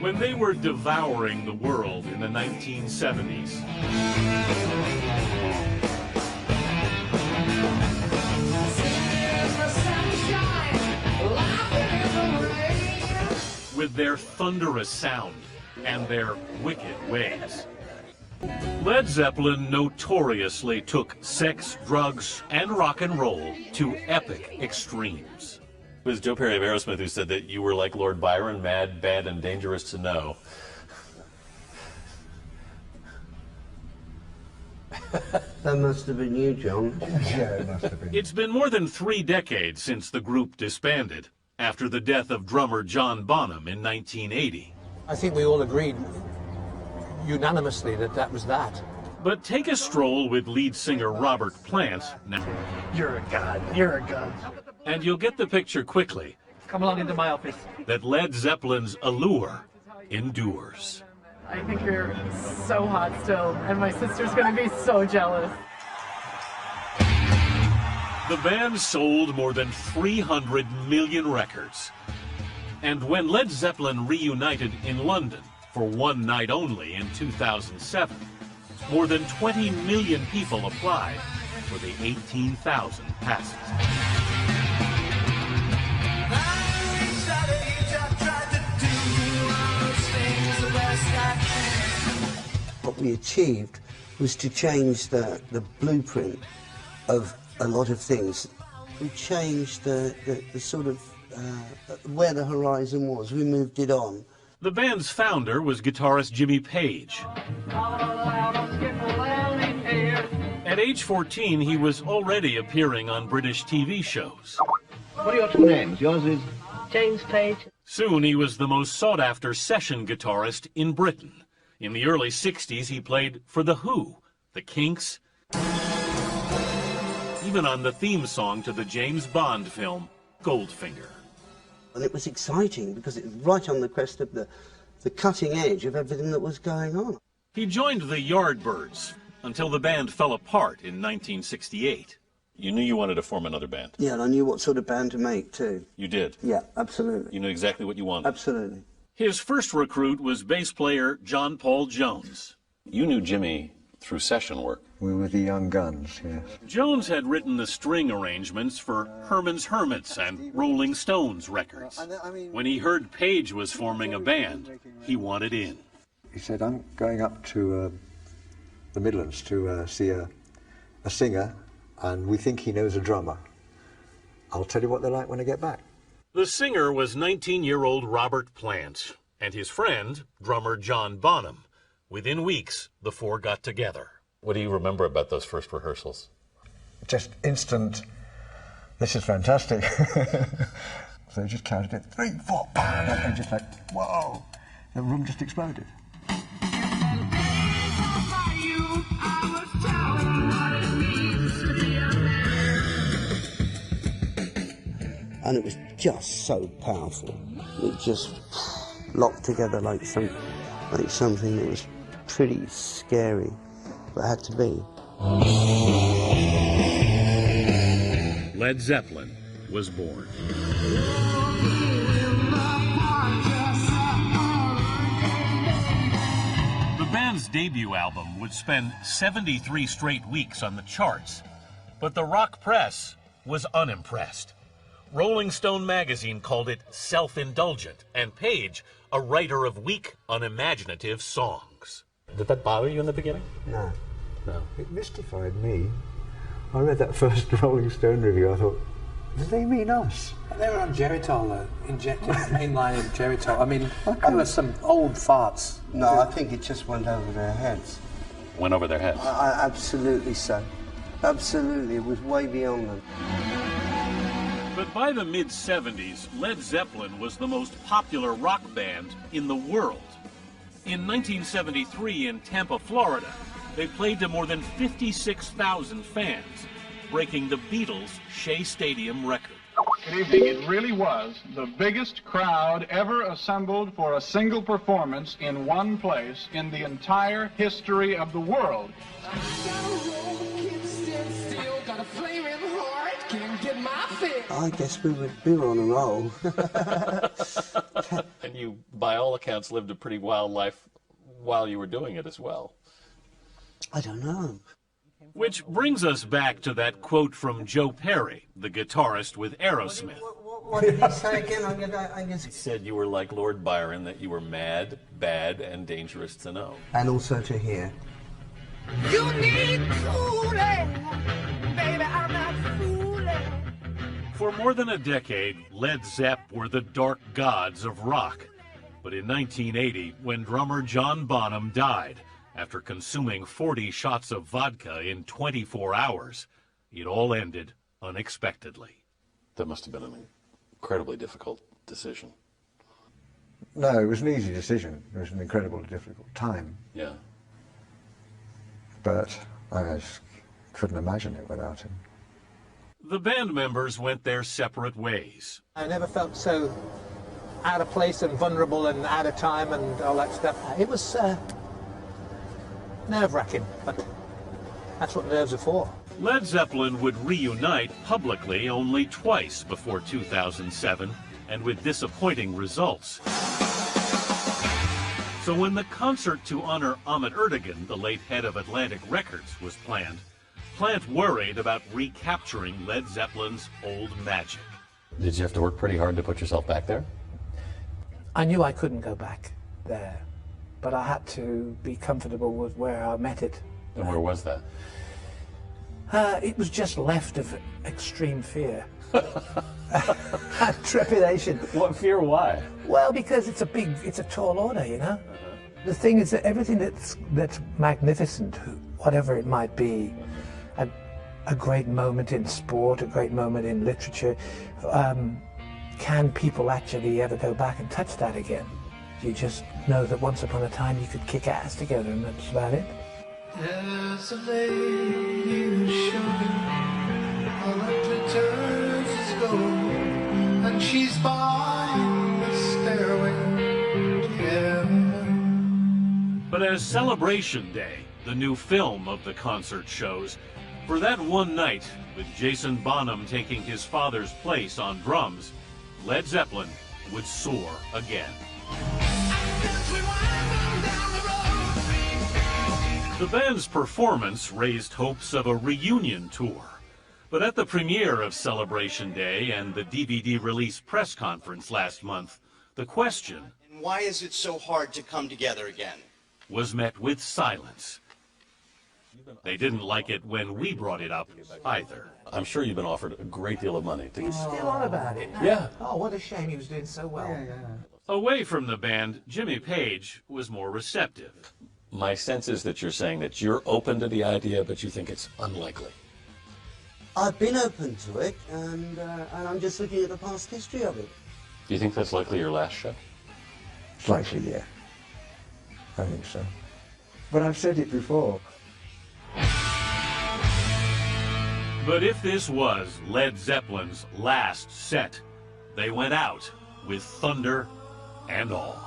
When they were devouring the world in the 1970s, with their thunderous sound and their wicked ways, Led Zeppelin notoriously took sex, drugs, and rock and roll to epic extremes. It was Joe Perry of Aerosmith who said that you were like Lord Byron, mad, bad, and dangerous to know. That must have been you, John. Yeah, it must have been. It's been more than 3 decades since the group disbanded, after the death of drummer John Bonham in 1980. I think we all agreed unanimously that that was that. But take a stroll with lead singer Robert Plant now. You're a god. You're a god. And you'll get the picture quickly Come along into my office. that Led Zeppelin's allure endures. I think you're so hot still, and my sister's gonna be so jealous. The band sold more than 300 million records. And when Led Zeppelin reunited in London for one night only in 2007, more than 20 million people applied for the 18,000 passes. What we achieved was to change the blueprint of a lot of things. We changed the sort of where the horizon was. We moved it on. The band's founder was guitarist Jimmy Page. At age 14, he was already appearing on British TV shows. What are your 2 names? Yours is James Page. Soon he was the most sought-after session guitarist in Britain. In the early 60s, he played for The Who, The Kinks, even on the theme song to the James Bond film, Goldfinger. And it was exciting because it was right on the crest of the cutting edge of everything that was going on. He joined the Yardbirds until the band fell apart in 1968. You knew you wanted to form another band. Yeah, and I knew what sort of band to make, too. You did. Yeah, absolutely. You knew exactly what you wanted. Absolutely. His first recruit was bass player John Paul Jones. You knew Jimmy through session work. We were the young guns, yes. Jones had written the string arrangements for Herman's Hermits and Rolling Stones records. When he heard Page was forming a band, he wanted in. He said, I'm going up to the Midlands to see a singer, and we think he knows a drummer. I'll tell you what they're like when I get back. The singer was 19-year-old Robert Plant and his friend, drummer John Bonham. Within weeks, the 4 got together. What do you remember about those first rehearsals? Just instant, this is fantastic. So they just counted it, 3, 4, bam, and just like, whoa, the room just exploded. And it was just so powerful. It just locked together like something that was pretty scary, but had to be. Led Zeppelin was born. The band's debut album would spend 73 straight weeks on the charts, but the rock press was unimpressed. Rolling Stone magazine called it self-indulgent, and Page a writer of weak, unimaginative songs. Did that bother you in the beginning? No. No. It mystified me. I read that first Rolling Stone review, I thought, do they mean us? They were on Geritol, injecting mainline Geritol. I mean, that was some old farts. No, I think it just went over their heads. Went over their heads? Absolutely so. Absolutely, it was way beyond them. But by the mid-70s, Led Zeppelin was the most popular rock band in the world. In 1973 in Tampa, Florida, they played to more than 56,000 fans, breaking the Beatles' Shea Stadium record. Good evening. It really was the biggest crowd ever assembled for a single performance in one place in the entire history of the world. Got a flaming heart, can't get my I guess we were on a roll. And you, by all accounts, lived a pretty wild life while you were doing it as well. I don't know. Which brings us back to that quote from Joe Perry, the guitarist with Aerosmith. What did he say again? I guess. He said you were like Lord Byron, that you were mad, bad, and dangerous to know. And also to hear. You need fooling, baby, I'm not fooling. For more than a decade, Led Zepp were the dark gods of rock. But in 1980, when drummer John Bonham died after consuming 40 shots of vodka in 24 hours, it all ended unexpectedly. That must have been an incredibly difficult decision. No, it was an easy decision. It was an incredibly difficult time. Yeah. But I just couldn't imagine it without him. The band members went their separate ways. I never felt so out of place and vulnerable and out of time and all that stuff. It was nerve-wracking, but that's what nerves are for. Led Zeppelin would reunite publicly only twice before 2007, and with disappointing results. So when the concert to honor Ahmet Ertegun, the late head of Atlantic Records, was planned, Plant worried about recapturing Led Zeppelin's old magic. Did you have to work pretty hard to put yourself back there? I knew I couldn't go back there, but I had to be comfortable with where I met it. And where was that? It was just left of extreme fear. And trepidation. What fear? Why? Well, because it's a tall order, you know? The thing is that everything that's magnificent, whatever it might be, a great moment in sport, a great moment in literature, can people actually ever go back and touch that again? You just know that once upon a time you could kick ass together and that's about it. There's a lady who's showing all that glitters is gold, and she's by the stairway to heaven. But as Celebration Day, the new film of the concert shows, for that one night, with Jason Bonham taking his father's place on drums, Led Zeppelin would soar again. The band's performance raised hopes of a reunion tour. But at the premiere of Celebration Day and the DVD release press conference last month, the question, and why is it so hard to come together again, was met with silence. They didn't like it when we brought it up either. I'm sure you've been offered a great deal of money to... He's still on about it. Yeah. Oh, what a shame, he was doing so well. Away from the band, Jimmy Page was more receptive. My sense is that you're saying that you're open to the idea, but you think it's unlikely. I've been open to it, and I'm just looking at the past history of it. Do you think that's likely your last show? It's likely, yeah. I think so. But I've said it before. But if this was Led Zeppelin's last set, they went out with thunder and all.